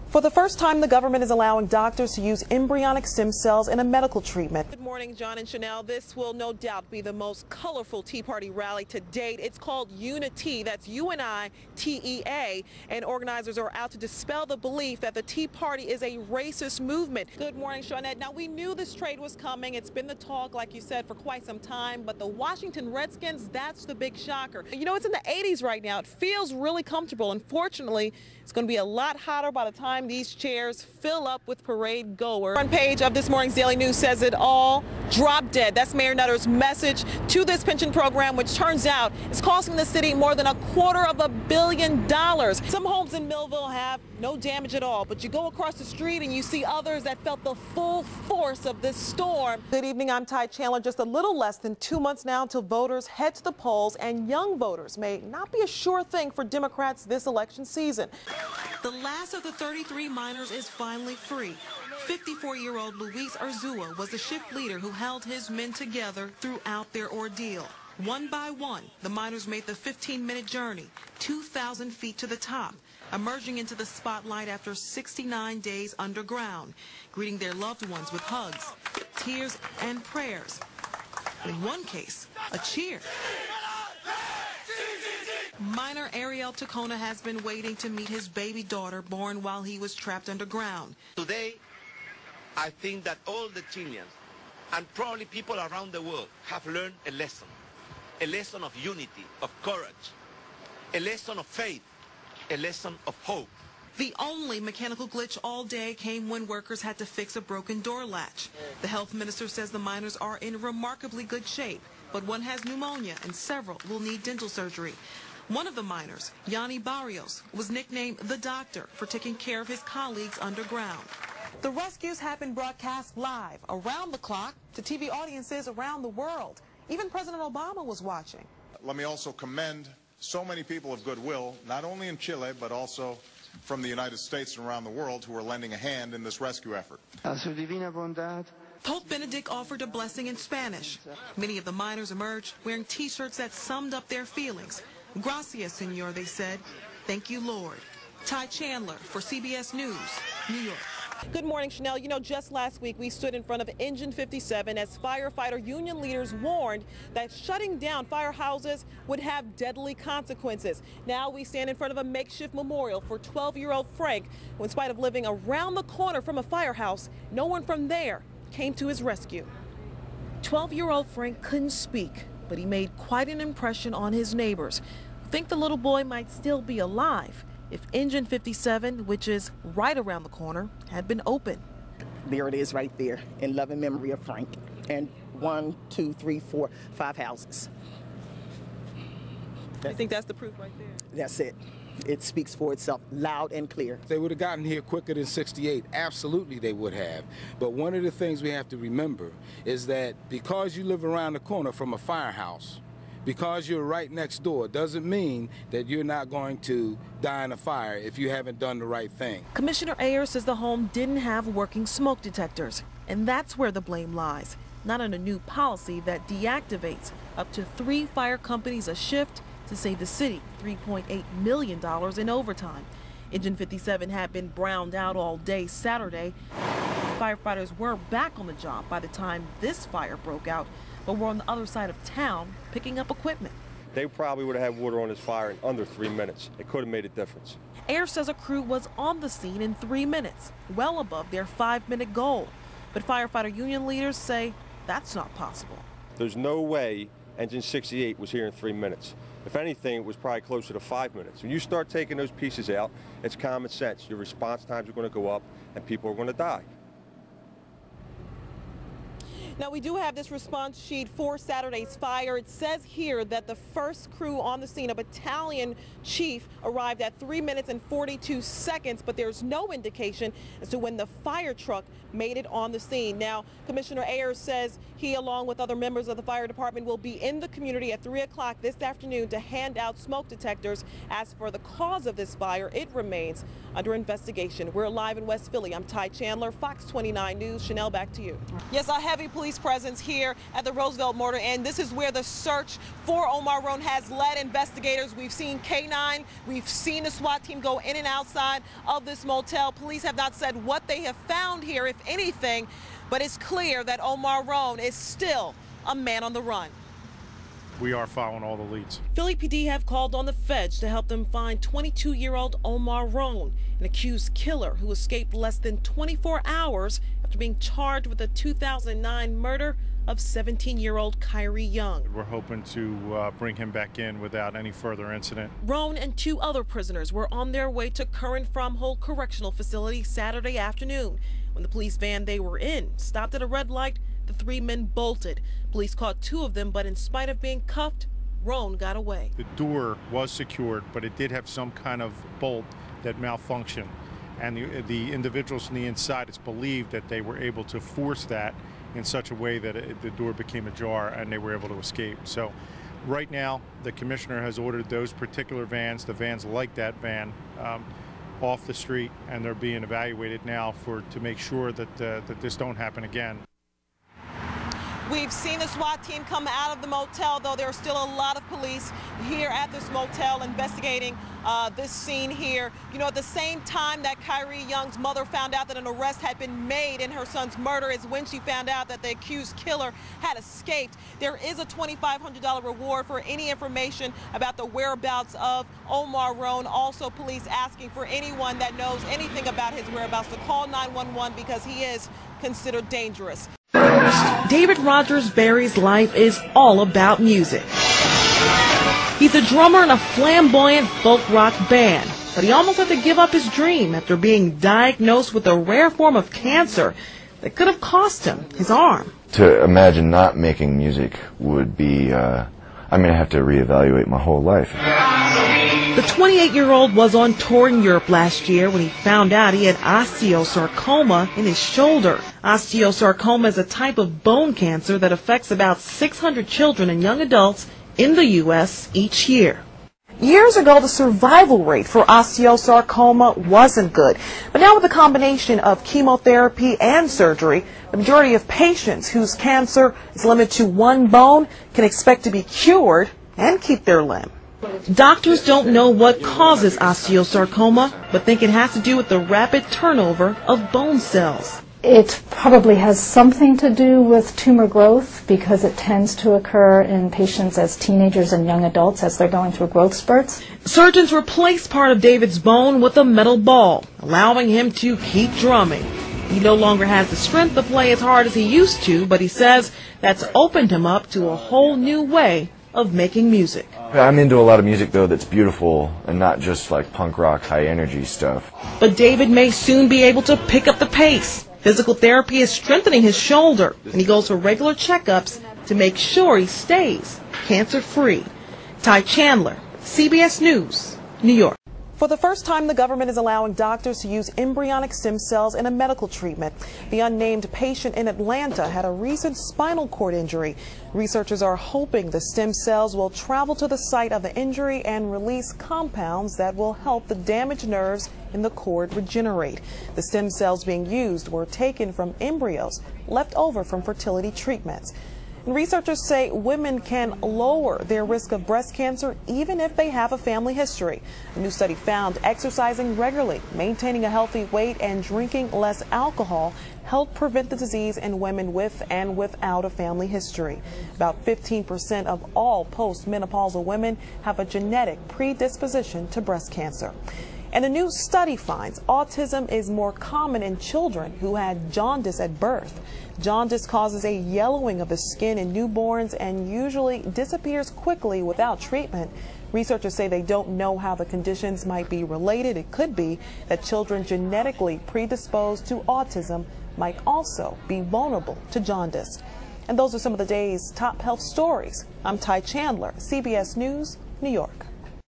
For the first time, the government is allowing doctors to use embryonic stem cells in a medical treatment. Good morning, John and Chanel. This will no doubt be the most colorful Tea Party rally to date. It's called Unity. That's UNITEA. And organizers are out to dispel the belief that the Tea Party is a racist movement. Good morning, Shawnette. Now, we knew this trade was coming. It's been the talk, like you said, for quite some time. But the Washington Redskins, that's the big shocker. You know, it's in the 80s right now. It feels really comfortable. Unfortunately, it's going to be a lot hotter by the time these chairs fill up with parade goers. Front page of this morning's Daily News says it all. Drop dead. That's Mayor Nutter's message to this pension program, which turns out is costing the city more than $250 million. Some homes in Millville have no damage at all, but you go across the street and you see others that felt the full force of this storm. Good evening, I'm Ty Chandler. Just a little less than 2 months now until voters head to the polls, and young voters may not be a sure thing for Democrats this election season. The last of the 33 miners is finally free. 54-year-old Luis Arzua was the shift leader who held his men together throughout their ordeal. One by one, the miners made the 15-minute journey, 2,000 feet to the top, emerging into the spotlight after 69 days underground, greeting their loved ones with hugs, tears, and prayers. In one case, a cheer. Miner Ariel Tacona has been waiting to meet his baby daughter born while he was trapped underground. Today, I think that all the Chileans and probably people around the world have learned a lesson of unity, of courage, a lesson of faith, a lesson of hope. The only mechanical glitch all day came when workers had to fix a broken door latch. The health minister says the miners are in remarkably good shape, but one has pneumonia and several will need dental surgery. One of the miners, Yanni Barrios, was nicknamed the Doctor for taking care of his colleagues underground. The rescues have been broadcast live around the clock to TV audiences around the world. Even President Obama was watching. Let me also commend so many people of goodwill, not only in Chile, but also from the United States and around the world, who are lending a hand in this rescue effort. Pope Benedict offered a blessing in Spanish. Many of the miners emerged wearing T-shirts that summed up their feelings. Gracias, Senor, they said. Thank you, Lord. Ty Chandler for CBS News, New York. Good morning, Chanel. You know, just last week we stood in front of Engine 57 as firefighter union leaders warned that shutting down firehouses would have deadly consequences. Now we stand in front of a makeshift memorial for 12-year-old Frank, who, in spite of living around the corner from a firehouse, no one from there came to his rescue. 12-year-old Frank couldn't speak, but he made quite an impression on his neighbors, who think the little boy might still be alive if Engine 57, which is right around the corner, had been open. There it is right there, in loving memory of Frank. And 1, 2, 3, 4, 5 houses. I think that's the proof right there. That's it. It speaks for itself, loud and clear. They would have gotten here quicker than 68. Absolutely they would have. But one of the things we have to remember is that because you live around the corner from a firehouse, because you're right next door, doesn't mean that you're not going to die in a fire if you haven't done the right thing. Commissioner Ayers says the home didn't have working smoke detectors, and that's where the blame lies, not in a new policy that deactivates up to 3 fire companies a shift to save the city $3.8 million in overtime. Engine 57 had been browned out all day Saturday. Firefighters were back on the job by the time this fire broke out, but were on the other side of town picking up equipment. They probably would have had water on this fire in under 3 minutes. It could have made a difference. Ayers says a crew was on the scene in 3 minutes, well above their 5-minute goal. But firefighter union leaders say that's not possible. There's no way Engine 68 was here in 3 minutes. If anything, it was probably closer to 5 minutes. When you start taking those pieces out, it's common sense. Your response times are going to go up and people are going to die. Now, we do have this response sheet for Saturday's fire. It says here that the first crew on the scene, a battalion chief, arrived at 3 minutes and 42 seconds, but there's no indication as to when the fire truck made it on the scene. Now, Commissioner Ayers says he, along with other members of the fire department, will be in the community at 3 o'clock this afternoon to hand out smoke detectors. As for the cause of this fire, it remains under investigation. We're live in West Philly. I'm Ty Chandler, Fox 29 News. Chanel, back to you. Yes, a heavy police police presence here at the Roosevelt Mortar Inn. This is where the search for Omar Roane has led investigators. We've seen K-9, we've seen the SWAT team go in and outside of this motel. Police have not said what they have found here, if anything, but it's clear that Omar Roane is still a man on the run. We are following all the leads. Philly PD have called on the feds to help them find 22-year-old Omar Roane, an accused killer who escaped less than 24 hours after being charged with the 2009 murder of 17-year-old Kyrie Young. We're hoping to bring him back in without any further incident. Roane and 2 other prisoners were on their way to Curran-Fromhold Correctional Facility Saturday afternoon. When the police van they were in stopped at a red light, the 3 men bolted. Police caught 2 of them, but in spite of being cuffed, Roane got away. The door was secured, but it did have some kind of bolt that malfunctioned. And the individuals on the inside, it's believed that they were able to force that in such a way that the door became ajar and they were able to escape. So right now, the commissioner has ordered those particular vans, the vans like that van, off the street, and they're being evaluated now to make sure that this don't happen again. We've seen the SWAT team come out of the motel, though there are still a lot of police here at this motel investigating this scene here. You know, at the same time that Kyrie Young's mother found out that an arrest had been made in her son's murder is when she found out that the accused killer had escaped. There is a $2,500 reward for any information about the whereabouts of Omar Roane. Also, police asking for anyone that knows anything about his whereabouts to call 911 because he is considered dangerous. David Rogers Berry's life is all about music. He's a drummer in a flamboyant folk rock band, but he almost had to give up his dream after being diagnosed with a rare form of cancer that could have cost him his arm. To imagine not making music would be, I have to reevaluate my whole life. The 28-year-old was on tour in Europe last year when he found out he had osteosarcoma in his shoulder. Osteosarcoma is a type of bone cancer that affects about 600 children and young adults in the U.S. each year. Years ago, the survival rate for osteosarcoma wasn't good. But now with the combination of chemotherapy and surgery, the majority of patients whose cancer is limited to one bone can expect to be cured and keep their limb. Doctors don't know what causes osteosarcoma, but think it has to do with the rapid turnover of bone cells. It probably has something to do with tumor growth because it tends to occur in patients as teenagers and young adults as they're going through growth spurts. Surgeons replaced part of David's bone with a metal ball, allowing him to keep drumming. He no longer has the strength to play as hard as he used to, but he says that's opened him up to a whole new way of making music. I'm into a lot of music, though, that's beautiful and not just like punk rock, high-energy stuff. But David may soon be able to pick up the pace. Physical therapy is strengthening his shoulder, and he goes for regular checkups to make sure he stays cancer-free. Ty Chandler, CBS News, New York. For the first time, the government is allowing doctors to use embryonic stem cells in a medical treatment. The unnamed patient in Atlanta had a recent spinal cord injury. Researchers are hoping the stem cells will travel to the site of the injury and release compounds that will help the damaged nerves in the cord regenerate. The stem cells being used were taken from embryos left over from fertility treatments. And researchers say women can lower their risk of breast cancer even if they have a family history. A new study found exercising regularly, maintaining a healthy weight, and drinking less alcohol help prevent the disease in women with and without a family history. About 15% of all postmenopausal women have a genetic predisposition to breast cancer. And a new study finds autism is more common in children who had jaundice at birth. Jaundice causes a yellowing of the skin in newborns and usually disappears quickly without treatment. Researchers say they don't know how the conditions might be related. It could be that children genetically predisposed to autism might also be vulnerable to jaundice. And those are some of the day's top health stories. I'm Ty Chandler, CBS News, New York.